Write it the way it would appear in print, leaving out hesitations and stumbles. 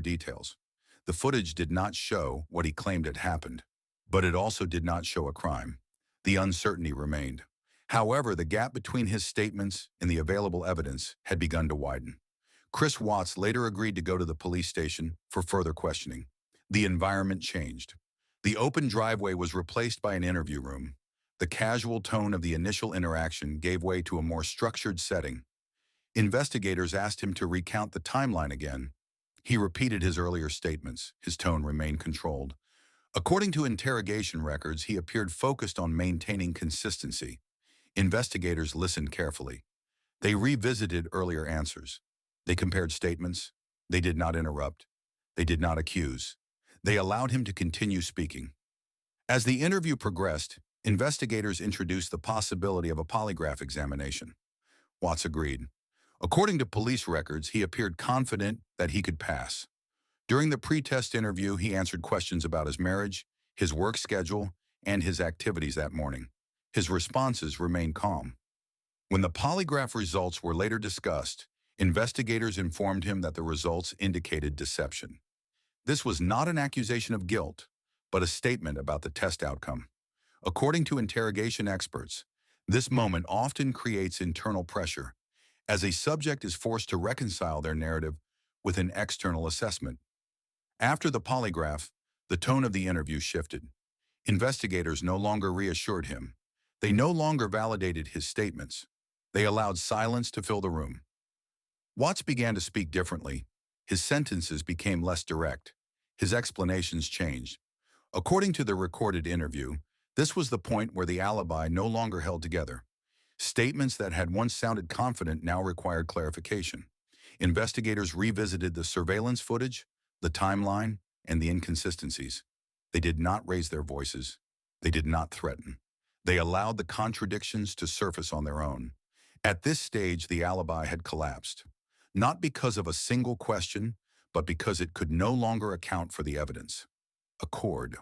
details. The footage did not show what he claimed had happened, but it also did not show a crime. The uncertainty remained. However, the gap between his statements and the available evidence had begun to widen. Chris Watts later agreed to go to the police station for further questioning. The environment changed. The open driveway was replaced by an interview room. The casual tone of the initial interaction gave way to a more structured setting. Investigators asked him to recount the timeline again. He repeated his earlier statements. His tone remained controlled. According to interrogation records, he appeared focused on maintaining consistency. Investigators listened carefully. They revisited earlier answers. They compared statements. They did not interrupt. They did not accuse. They allowed him to continue speaking. As the interview progressed, investigators introduced the possibility of a polygraph examination. Watts agreed. According to police records, he appeared confident that he could pass. During the pre-test interview, he answered questions about his marriage, his work schedule, and his activities that morning. His responses remained calm. When the polygraph results were later discussed, investigators informed him that the results indicated deception. This was not an accusation of guilt, but a statement about the test outcome. According to interrogation experts, this moment often creates internal pressure, as a subject is forced to reconcile their narrative with an external assessment. After the polygraph, the tone of the interview shifted. Investigators no longer reassured him. They no longer validated his statements. They allowed silence to fill the room. Watts began to speak differently. His sentences became less direct. His explanations changed. According to the recorded interview, this was the point where the alibi no longer held together. Statements that had once sounded confident now required clarification. Investigators revisited the surveillance footage, the timeline, and the inconsistencies. They did not raise their voices. They did not threaten. They allowed the contradictions to surface on their own. At this stage, the alibi had collapsed, not because of a single question, but because it could no longer account for the evidence. Accord.